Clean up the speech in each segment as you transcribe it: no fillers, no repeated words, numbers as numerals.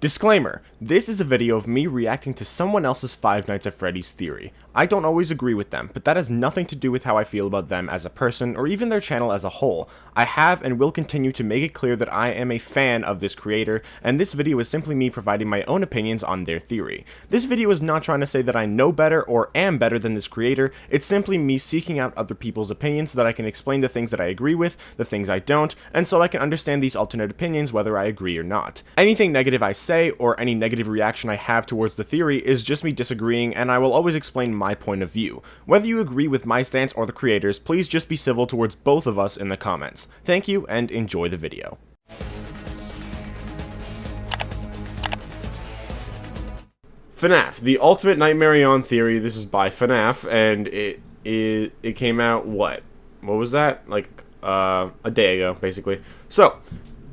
Disclaimer, this is a video of me reacting to someone else's Five Nights at Freddy's theory. I don't always agree with them, but that has nothing to do with how I feel about them as a person, or even their channel as a whole. I have and will continue to make it clear that I am a fan of this creator, and this video is simply me providing my own opinions on their theory. This video is not trying to say that I know better or am better than this creator, it's simply me seeking out other people's opinions so that I can explain the things that I agree with, the things I don't, and so I can understand these alternate opinions whether I agree or not. Anything negative I say, or any negative reaction I have towards the theory is just me disagreeing, and I will always explain my point of view. Whether you agree with my stance or the creators, please just be civil towards both of us in the comments. Thank you, and enjoy the video. FNAF, the ultimate Nightmarionne theory. This is by FNAF, and it came out, what was that? Like, a day ago, basically. So,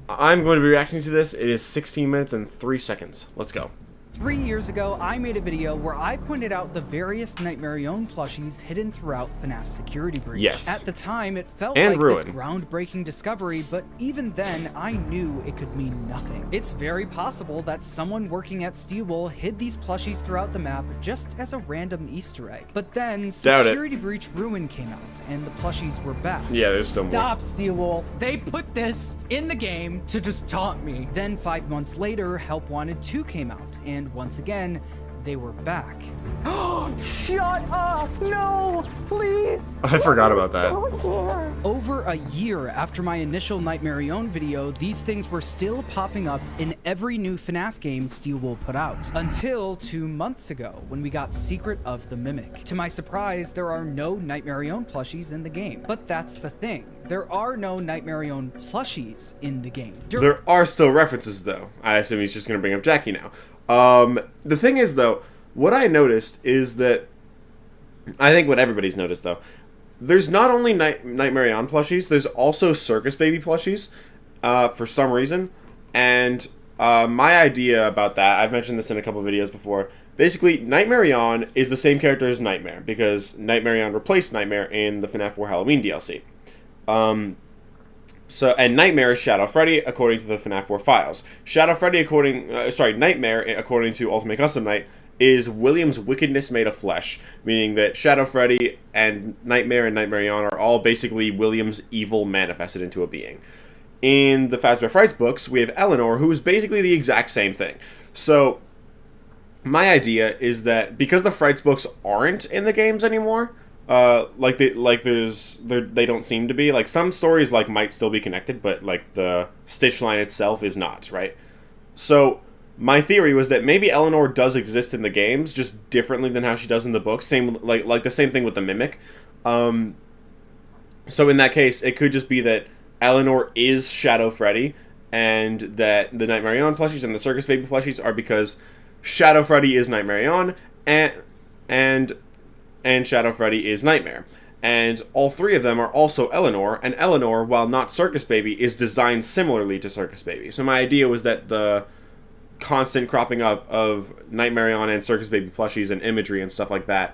I'm going to be reacting to this. It is 16 minutes and 3 seconds. Let's go. 3 years ago, I made a video where I pointed out the various Nightmarionne plushies hidden throughout FNAF's security breach. Yes. At the time, it felt and like ruin. this groundbreaking discovery, but even then, I knew it could mean nothing. It's very possible that someone working at Steelwool hid these plushies throughout the map just as a random Easter egg. But then, Security Breach Ruin came out, and the plushies were back. Yeah, there's some more. Stop, Steelwool! They put this in the game to just taunt me. Then 5 months later, Help Wanted 2 came out, and once again, they were back. Shut up! No! Please! I forgot about that. Don't care. Over a year after my initial Nightmarionne video, these things were still popping up in every new FNAF game Steelwool put out. Until 2 months ago, when we got Secret of the Mimic. To my surprise, there are no Nightmarionne plushies in the game. But that's the thing. There are no Nightmarionne plushies in the game. There are still references, though. I assume he's just going to bring up Jackie now. The thing is, though, what I noticed is that, I think what everybody's noticed, though, there's not only Nightmarionne plushies, there's also Circus Baby plushies, for some reason, and, my idea about that, I've mentioned this in a couple videos before, basically, Nightmarionne is the same character as Nightmare, because Nightmarionne replaced Nightmare in the FNAF 4 Halloween DLC. And Nightmare is Shadow Freddy, according to the FNAF 4 files. Nightmare, according to Ultimate Custom Night, is William's wickedness made of flesh, meaning that Shadow Freddy and Nightmare and Nightmarionne are all basically William's evil manifested into a being. In the Fazbear Frights books, we have Eleanor, who is basically the exact same thing. So, my idea is that because the Frights books aren't in the games anymore, they don't seem to be. Like, some stories, like, might still be connected, but, like, the Stitch line itself is not, right? So, my theory was that maybe Eleanor does exist in the games, just differently than how she does in the books. Like the same thing with the Mimic. So in that case, it could just be that Eleanor is Shadow Freddy, and that the Nightmarionne plushies and the Circus Baby plushies are because Shadow Freddy is Nightmarionne, and Shadow Freddy is Nightmare. And all three of them are also Eleanor, and Eleanor, while not Circus Baby, is designed similarly to Circus Baby. So my idea was that the constant cropping up of Nightmarionne and Circus Baby plushies and imagery and stuff like that,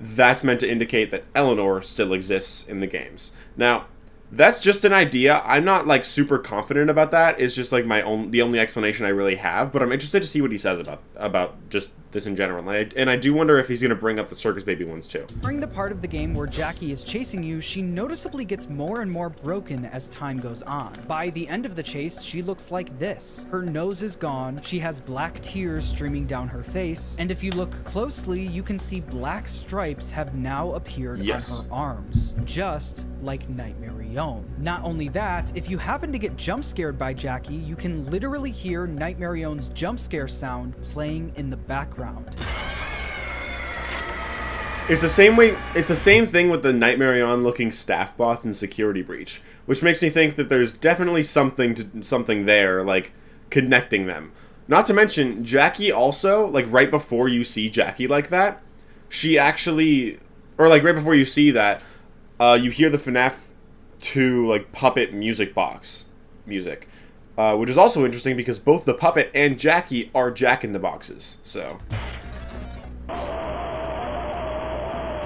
that's meant to indicate that Eleanor still exists in the games. Now, that's just an idea. I'm not, like, super confident about that. It's just, like, the only explanation I really have, but I'm interested to see what he says about just this in general. And I do wonder if he's going to bring up the Circus Baby ones, too. During the part of the game where Jackie is chasing you, she noticeably gets more and more broken as time goes on. By the end of the chase, she looks like this. Her nose is gone, she has black tears streaming down her face, and if you look closely, you can see black stripes have now appeared on her arms, just like Nightmarionne. Not only that, if you happen to get jump scared by Jackie, you can literally hear Nightmarionne's jump scare sound playing in the background. It's the same thing with the Nightmarionne looking staff bots in Security Breach, which makes me think that there's definitely something there, like, connecting them. Not to mention, Jackie also, like, right before you see Jackie like that, she actually, or like right before you see that, you hear the FNAF 2, like, puppet music box music, which is also interesting because both the puppet and Jackie are Jack-in-the-Boxes, so.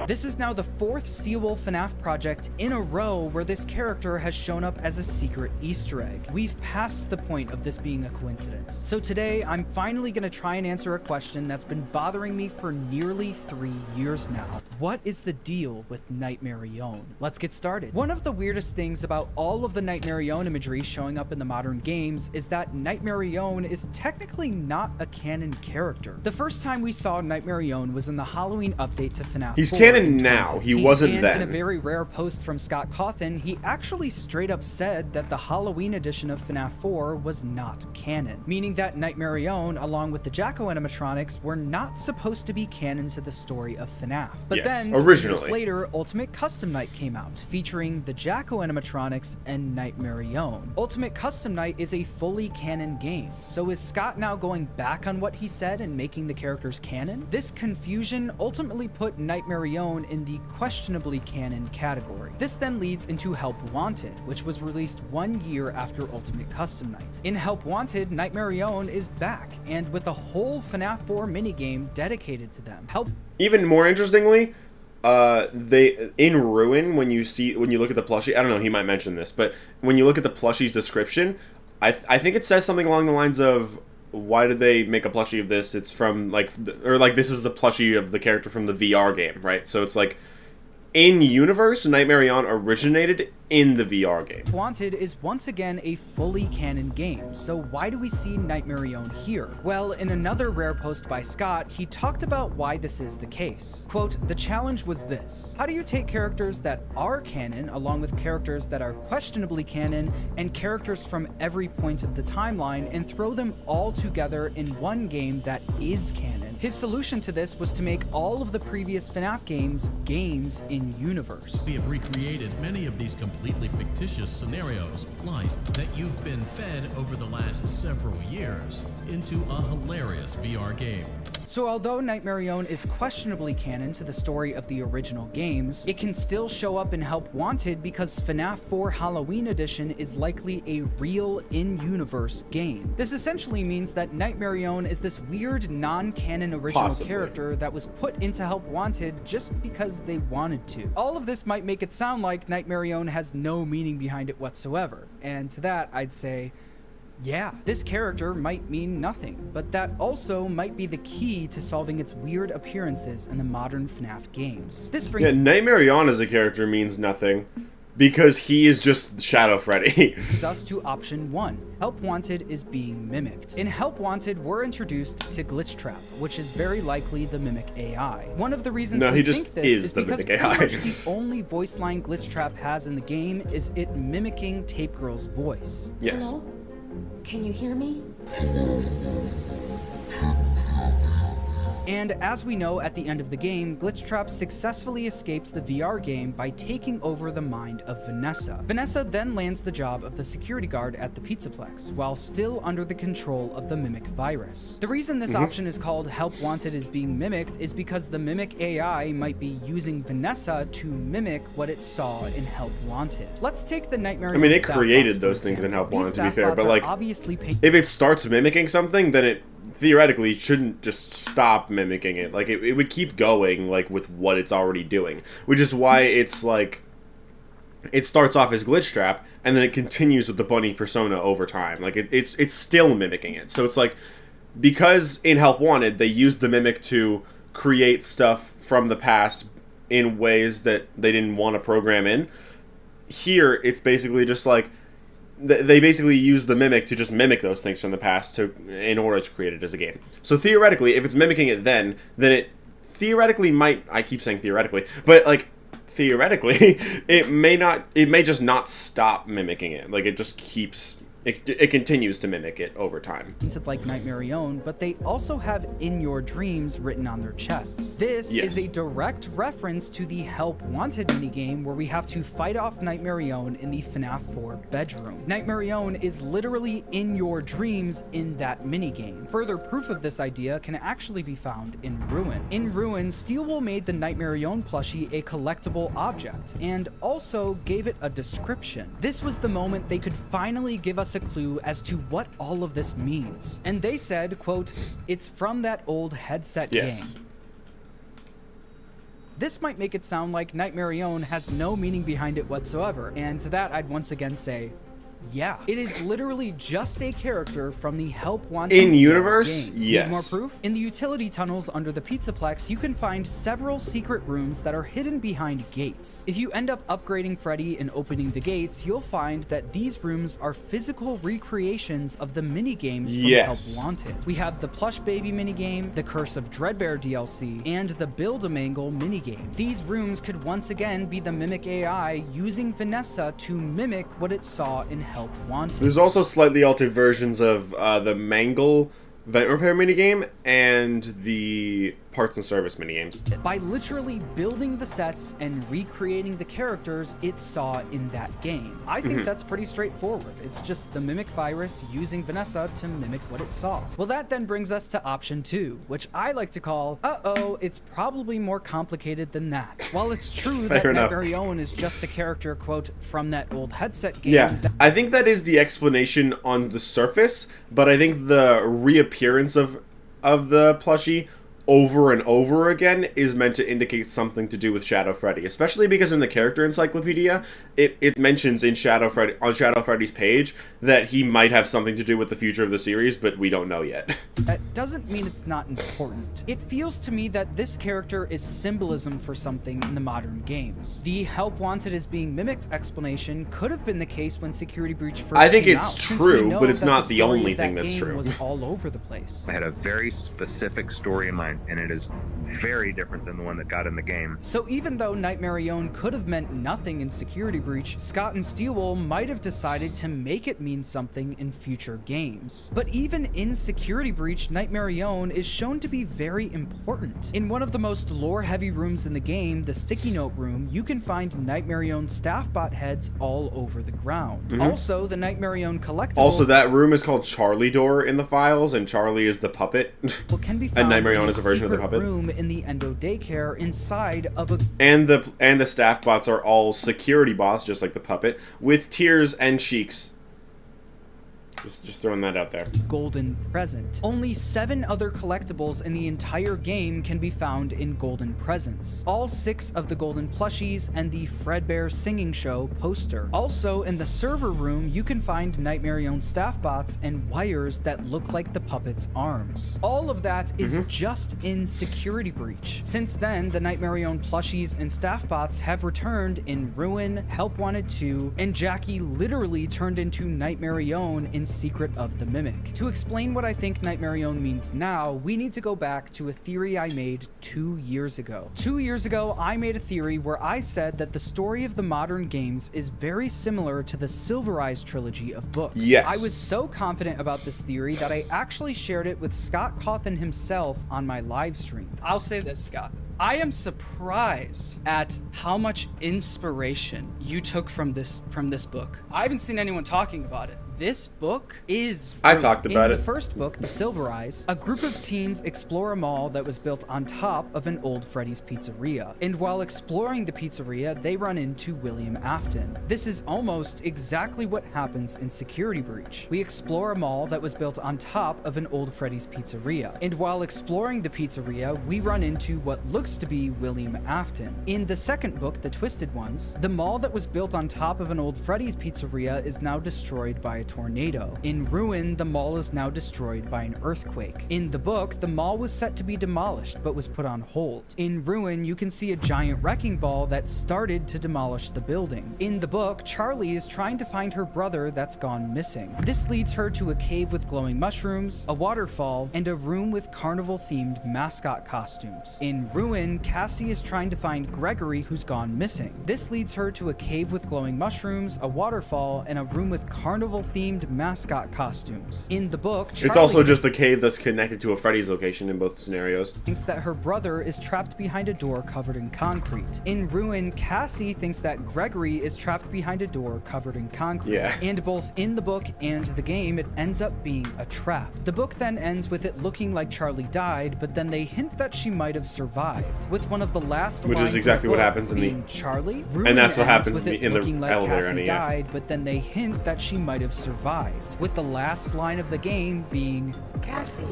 This is now the 4th Steelwolf FNAF project in a row where this character has shown up as a secret Easter egg. We've passed the point of this being a coincidence. So today, I'm finally gonna try and answer a question that's been bothering me for nearly 3 years now. What is the deal with Nightmarionne? Let's get started. One of the weirdest things about all of the Nightmarionne imagery showing up in the modern games is that Nightmarionne is technically not a canon character. The first time we saw Nightmarionne was in the Halloween update to FNAF 4. He's canon now. He wasn't and then. In a very rare post from Scott Cawthon, he actually straight up said that the Halloween edition of FNAF 4 was not canon, meaning that Nightmarionne, along with the Jacko animatronics, were not supposed to be canon to the story of FNAF. But Yes, then, originally. years later, Ultimate Custom Night came out, featuring the Jacko animatronics and Nightmarionne. Ultimate Custom Night is a fully canon game, so is Scott now going back on what he said and making the characters canon? This confusion ultimately put Nightmarionne in the questionably canon category. This then leads into Help Wanted, which was released 1 year after Ultimate Custom Night. In Help Wanted, Nightmarionne is back, and with a whole FNAF 4 minigame dedicated to them. Even more interestingly, they in Ruin, when you look at the plushie, I don't know, he might mention this, but when you look at the plushie's description, I think it says something along the lines of, why did they make a plushie of this? It's from this is the plushie of the character from the VR game, right? So it's like, in universe, Nightmarionne originated in the VR game. Wanted is once again a fully canon game, so why do we see Nightmarionne here? Well, in another rare post by Scott, he talked about why this is the case. Quote, "The challenge was this. How do you take characters that are canon, along with characters that are questionably canon, and characters from every point of the timeline, and throw them all together in one game that is canon?" His solution to this was to make all of the previous FNAF games in universe. We have recreated many of these completely fictitious scenarios, lies that you've been fed over the last several years, into a hilarious VR game. So although Nightmarionne is questionably canon to the story of the original games, it can still show up in Help Wanted because FNAF 4 Halloween Edition is likely a real in-universe game. This essentially means that Nightmarionne is this weird non-canon original character that was put into Help Wanted just because they wanted to. All of this might make it sound like Nightmarionne has no meaning behind it whatsoever, and to that I'd say, yeah, this character might mean nothing, but that also might be the key to solving its weird appearances in the modern FNAF games. This brings Nightmarionne as a character means nothing, because he is just Shadow Freddy. us to option 1. Help Wanted is being mimicked. In Help Wanted, we're introduced to Glitchtrap, which is very likely the Mimic AI. One of the reasons we think this is because pretty much the only voice line Glitchtrap has in the game is it mimicking Tape Girl's voice. Yes. Hello? Can you hear me? And as we know at the end of the game, Glitchtrap successfully escapes the VR game by taking over the mind of Vanessa. Vanessa then lands the job of the security guard at the Pizzaplex, while still under the control of the Mimic virus. The reason this option is called Help Wanted is being mimicked is because the Mimic AI might be using Vanessa to mimic what it saw in Help Wanted. Let's take the Nightmarionne. I mean, it staff created bots, for those things in example. Help These Wanted, to be staff fair, bots but are like, obviously if it starts mimicking something, then it theoretically shouldn't just stop mimicking it. Like, it would keep going, like, with what it's already doing, which is why it's like, it starts off as Glitchtrap and then it continues with the bunny persona over time. Like, it's still mimicking it. So it's like, because in Help Wanted they used the mimic to create stuff from the past in ways that they didn't want to program in, here it's basically just like, they basically use the mimic to just mimic those things from the past in order to create it as a game. So theoretically, if it's mimicking it then it theoretically might, I keep saying theoretically, but like, theoretically, it may just not stop mimicking it. Like, it just keeps, it continues to mimic it over time. Like Nightmarionne, but they also have "In Your Dreams" written on their chests. This is a direct reference to the Help Wanted minigame where we have to fight off Nightmarionne in the FNAF 4 bedroom. Nightmarionne is literally in your dreams in that minigame. Further proof of this idea can actually be found in Ruin. In Ruin, Steelwool made the Nightmarionne plushie a collectible object, and also gave it a description. This was the moment they could finally give us a clue as to what all of this means. And they said, quote, "It's from that old headset game." This might make it sound like Nightmarionne has no meaning behind it whatsoever, and to that I'd once again say, yeah. It is literally just a character from the Help Wanted in universe. game. Yes. Need more proof? In the utility tunnels under the Pizzaplex, you can find several secret rooms that are hidden behind gates. If you end up upgrading Freddy and opening the gates, you'll find that these rooms are physical recreations of the mini-games from Help Wanted. We have the Plush Baby minigame, the Curse of Dreadbear DLC, and the Build-A-Mangle minigame. These rooms could once again be the Mimic AI using Vanessa to mimic what it saw in Help Wanted. There's also slightly altered versions of the Mangle vent repair minigame and the parts and service minigames. By literally building the sets and recreating the characters it saw in that game. I think that's pretty straightforward. It's just the Mimic virus using Vanessa to mimic what it saw. Well, that then brings us to option 2, which I like to call, it's probably more complicated than that. While it's true that Nightmarionne is just a character, quote, from that old headset game. Yeah, I think that is the explanation on the surface, but I think the reappearance of the plushie over and over again is meant to indicate something to do with Shadow Freddy, especially because in the character encyclopedia, it mentions in Shadow Freddy's page that he might have something to do with the future of the series, but we don't know yet. That doesn't mean it's not important. It feels to me that this character is symbolism for something in the modern games. The Help Wanted is being mimicked explanation could have been the case when Security Breach first I think came it's out, true, but it's not the the story only of that thing that's game true. was all over the place. I had a very specific story in mind, and it is very different than the one that got in the game. So even though Nightmarionne could have meant nothing in Security Breach, Scott and Steelwool might have decided to make it mean something in future games. But even in Security Breach, Nightmarionne is shown to be very important. In one of the most lore-heavy rooms in the game, the Sticky Note room, you can find Nightmarionne staff bot heads all over the ground. Also, the Nightmarionne collectible... Also, that room is called Charlie Door in the files, and Charlie is the puppet. can be And found Nightmarionne in is a version of the puppet. room in the Endo Daycare inside of a... And the staff bots are all security bots, just like the puppet, with tears and cheeks. Just throwing that out there. Golden Present. Only 7 other collectibles in the entire game can be found in Golden Presents. All 6 of the golden plushies and the Fredbear Singing Show poster. Also, in the server room, you can find Nightmarionne staff bots and wires that look like the puppet's arms. All of that is just in Security Breach. Since then, the Nightmarionne plushies and staff bots have returned in Ruin, Help Wanted 2, and Jackie literally turned into Nightmarionne in Secret of the Mimic. To explain what I think Nightmarionne means now, we need to go back to a theory I made 2 years ago. 2 years ago, I made a theory where I said that the story of the modern games is very similar to the Silver Eyes trilogy of books. Yes. I was so confident about this theory that I actually shared it with Scott Cawthon himself on my live stream. I'll say this, Scott. I am surprised at how much inspiration you took from this book. I haven't seen anyone talking about it. This book is I talked about In it. the first book, The Silver Eyes, a group of teens explore a mall that was built on top of an old Freddy's Pizzeria. And while exploring the pizzeria, they run into William Afton. This is almost exactly what happens in Security Breach. We explore a mall that was built on top of an old Freddy's Pizzeria. And while exploring the pizzeria, we run into what looks to be William Afton. In the second book, The Twisted Ones, the mall that was built on top of an old Freddy's Pizzeria is now destroyed by a tornado. In Ruin, the mall is now destroyed by an earthquake. In the book, the mall was set to be demolished but was put on hold. In Ruin, you can see a giant wrecking ball that started to demolish the building. In the book, Charlie is trying to find her brother that's gone missing. This leads her to a cave with glowing mushrooms, a waterfall, and a room with carnival-themed mascot costumes. In Ruin, Cassie is trying to find Gregory who's gone missing. This leads her to a cave with glowing mushrooms, a waterfall, and a room with carnival-themed mascot costumes. In the book, Charlie It's also just a cave that's connected to a Freddy's location in both scenarios. thinks that her brother is trapped behind a door covered in concrete. In Ruin, Cassie thinks that Gregory is trapped behind a door covered in concrete. Yeah. And both in the book and the game, it ends up being a trap. The book then ends with it looking like Charlie died, but then they hint that she might have survived. With one of the last Which is lines of exactly the what book happens in the- being Charlie. And that's what ends happens with it in the looking like elevator Cassie ending, died, but then they hint that she might have survived. With the last line of the game being Cassie,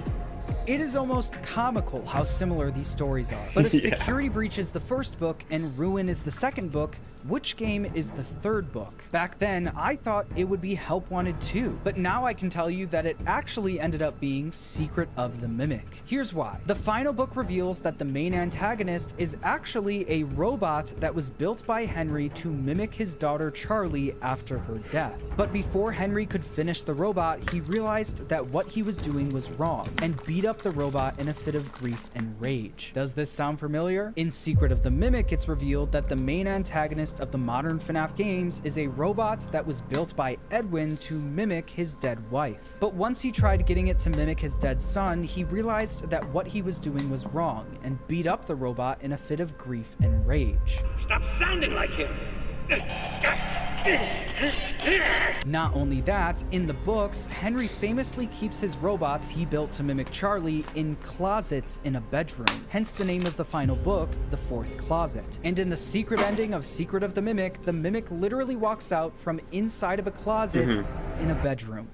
It is almost comical how similar these stories are. But if Security Breach is the first book and Ruin is the second book, which game is the third book? Back then, I thought it would be Help Wanted 2, but now I can tell you that it actually ended up being Secret of the Mimic. Here's why. The final book reveals that the main antagonist is actually a robot that was built by Henry to mimic his daughter Charlie after her death. But before Henry could finish the robot, he realized that what he was doing was wrong and beat up the robot in a fit of grief and rage. Does this sound familiar? In Secret of the Mimic, it's revealed that the main antagonist of the modern FNAF games is a robot that was built by Edwin to mimic his dead wife. But once he tried getting it to mimic his dead son, he realized that what he was doing was wrong and beat up the robot in a fit of grief and rage. Stop sounding like him! Not only that, in the books, Henry famously keeps his robots he built to mimic Charlie in closets in a bedroom, hence the name of the final book, The Fourth Closet. And in the secret ending of Secret of the Mimic literally walks out from inside of a closet in a bedroom.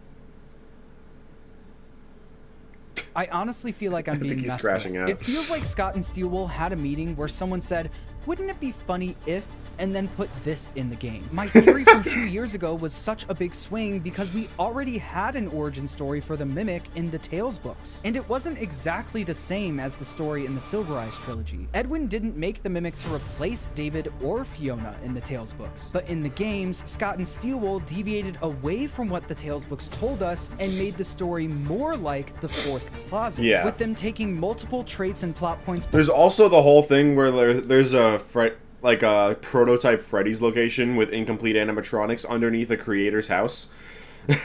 I honestly feel like I'm being messed with. It feels like Scott and Steelwool had a meeting where someone said, wouldn't it be funny if, and then put this in the game. My theory from 2 years ago was such a big swing because we already had an origin story for the Mimic in the Tales books, and it wasn't exactly the same as the story in the Silver Eyes trilogy. Edwin didn't make the Mimic to replace David or Fiona in the Tales books, but in the games, Scott and Steelwool deviated away from what the Tales books told us and made the story more like The Fourth Closet, with them taking multiple traits and plot points. There's also the whole thing where there's a like a prototype Freddy's location with incomplete animatronics underneath the creator's house.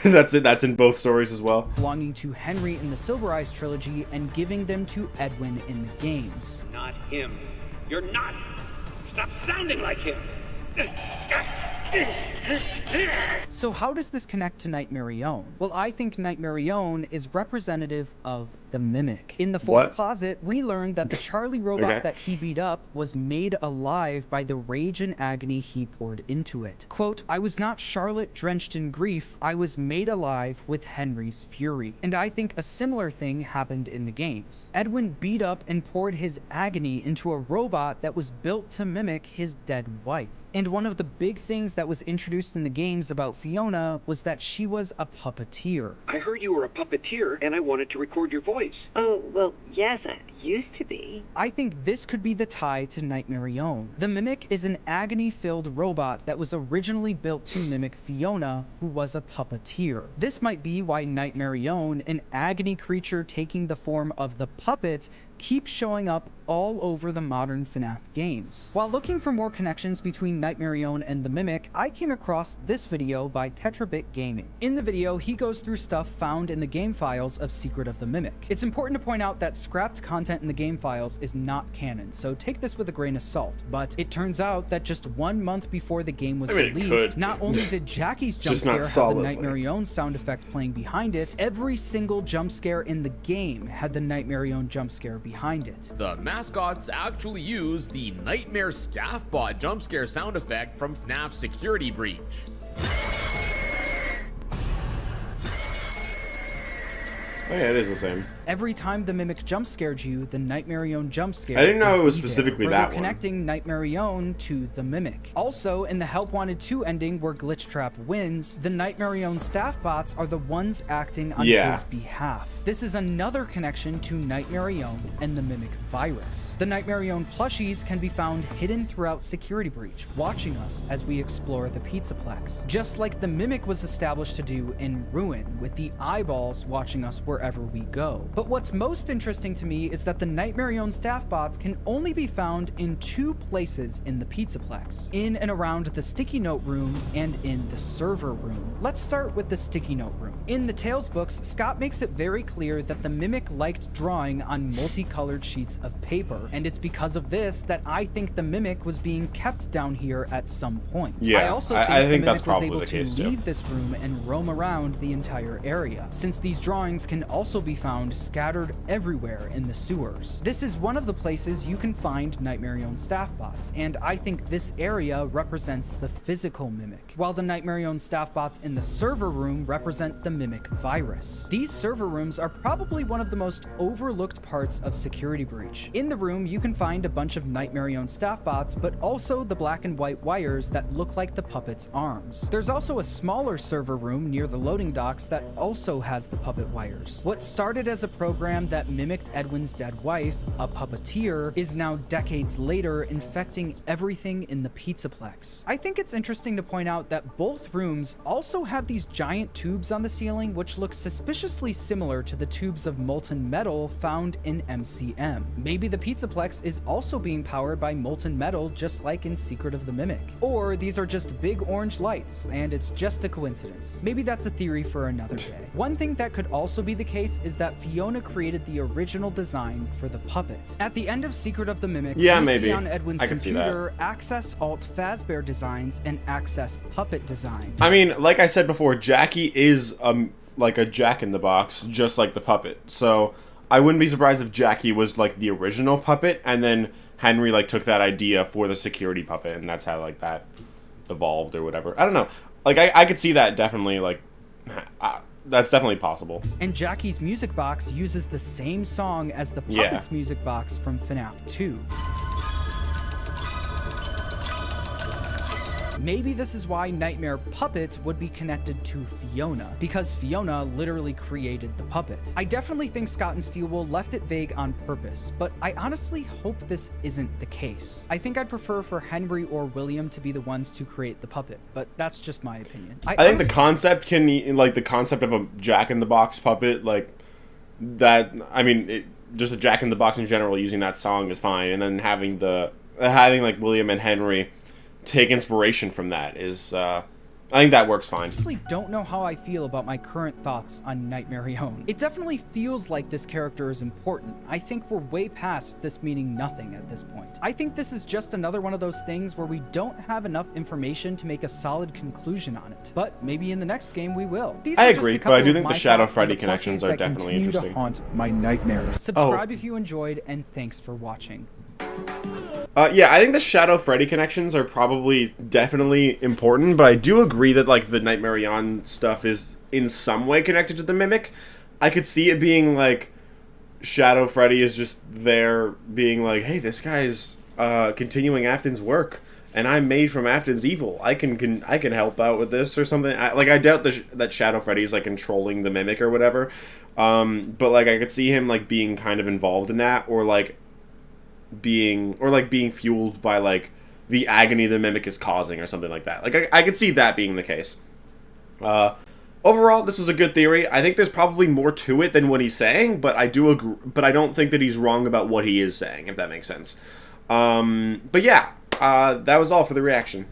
That's in both stories as well. Belonging to Henry in the Silver Eyes trilogy and giving them to Edwin in the games. Not him. You're not. Stop sounding like him. So how does this connect to Nightmarionne? Well, I think Nightmarionne is representative of the Mimic. In the Fourth Closet, we learned that the Charlie robot that he beat up was made alive by the rage and agony he poured into it. Quote, I was not Charlotte drenched in grief, I was made alive with Henry's fury. And I think a similar thing happened in the games. Edwin beat up and poured his agony into a robot that was built to mimic his dead wife. And one of the big things that was introduced in the games about Fiona was that she was a puppeteer. I heard you were a puppeteer, and I wanted to record your voice. Oh, well, yes, I used to be. I think this could be the tie to Nightmarionne. The Mimic is an agony-filled robot that was originally built to mimic Fiona, who was a puppeteer. This might be why Nightmarionne, an agony creature taking the form of the puppet, keeps showing up all over the modern FNAF games. While looking for more connections between Nightmarionne and the Mimic, I came across this video by Tetrabit Gaming. In the video, he goes through stuff found in the game files of Secret of the Mimic. It's important to point out that scrapped content in the game files is not canon, so take this with a grain of salt, but it turns out that just 1 month before the game was released, not only did Jackie's jump scare have the Nightmarionne sound effect playing behind it, every single jump scare in the game had the Nightmarionne jump scare behind it. The mascots actually use the Nightmare Staff Bot jump scare sound effect from FNAF Security Breach. Oh yeah, it is the same. Every time the Mimic jump scared you, the Nightmarionne jump scare. I didn't know it was specifically that one. Connecting Nightmarionne to the Mimic. Also, in the Help Wanted 2 ending where Glitch Trap wins, the Nightmarionne staff bots are the ones acting on his behalf. This is another connection to Nightmarionne and the Mimic virus. The Nightmarionne plushies can be found hidden throughout Security Breach, watching us as we explore the Pizzaplex. Just like the Mimic was established to do in Ruin, with the eyeballs watching us wherever we go. But what's most interesting to me is that the Nightmarionne staff bots can only be found in 2 places in the Pizzaplex, in and around the Sticky Note room and in the server room. Let's start with the Sticky Note room. In the Tales books, Scott makes it very clear that the Mimic liked drawing on multicolored sheets of paper, and it's because of this that I think the Mimic was being kept down here at some point. Yeah, I also think the Mimic that's was probably able the to case too. leave this room and roam around the entire area, since these drawings can also be found scattered everywhere in the sewers. This is one of the places you can find Nightmarionne staff bots, and I think this area represents the physical mimic, while the Nightmarionne staff bots in the server room represent the mimic virus. These server rooms are probably one of the most overlooked parts of Security Breach. In the room, you can find a bunch of Nightmarionne staff bots, but also the black and white wires that look like the puppet's arms. There's also a smaller server room near the loading docks that also has the puppet wires. What started as a program that mimicked Edwin's dead wife, a puppeteer, is now decades later infecting everything in the Pizzaplex. I think it's interesting to point out that both rooms also have these giant tubes on the ceiling which look suspiciously similar to the tubes of molten metal found in MCM. Maybe the Pizzaplex is also being powered by molten metal just like in Secret of the Mimic. Or these are just big orange lights and it's just a coincidence. Maybe that's a theory for another day. One thing that could also be the case is that Fiona created the original design for the puppet. At the end of Secret of the Mimic, yeah, we maybe. see on Edwin's I can computer Access Alt Fazbear designs and Access Puppet designs. I mean, like I said before, Jackie is like a Jack-in-the-Box, just like the puppet. So I wouldn't be surprised if Jackie was like the original puppet, and then Henry like took that idea for the security puppet, and that's how like that evolved or whatever. I don't know. Like I could see that definitely. Like that's definitely possible. And Jackie's music box uses the same song as the puppet's music box from FNAF 2. Maybe this is why Nightmare Puppet would be connected to Fiona, because Fiona literally created the puppet. I definitely think Scott and Steelwool left it vague on purpose, but I honestly hope this isn't the case. I think I'd prefer for Henry or William to be the ones to create the puppet, but that's just my opinion. I think the concept like the concept of a Jack-in-the-Box puppet, like that, I mean, just a Jack-in-the-Box in general using that song is fine, and then having like William and Henry take inspiration from that is I think that works fine. I honestly don't know how I feel about my current thoughts on Nightmarionne. It definitely feels like this character is important. I think we're way past this meaning nothing at this point. I think this is just another one of those things where we don't have enough information to make a solid conclusion on it. But maybe in the next game we will. I agree, but I do think the Shadow Freddy connections are definitely interesting. To haunt my nightmares. Subscribe if you enjoyed, and thanks for watching. Yeah, I think the Shadow Freddy connections are probably definitely important, but I do agree that like the Nightmarionne stuff is in some way connected to the Mimic. I could see it being like Shadow Freddy is just there being like, hey, this guy's continuing Afton's work, and I'm made from Afton's evil. I can help out with this or something. I doubt that Shadow Freddy is like controlling the Mimic or whatever, but like I could see him like being kind of involved in that, or like being fueled by like the agony the Mimic is causing or something like that. Like I could see that being the case. Overall, this was a good theory. I think there's probably more to it than what he's saying, but I do agree, but I don't think that he's wrong about what he is saying, if that makes sense. But yeah, that was all for the reaction.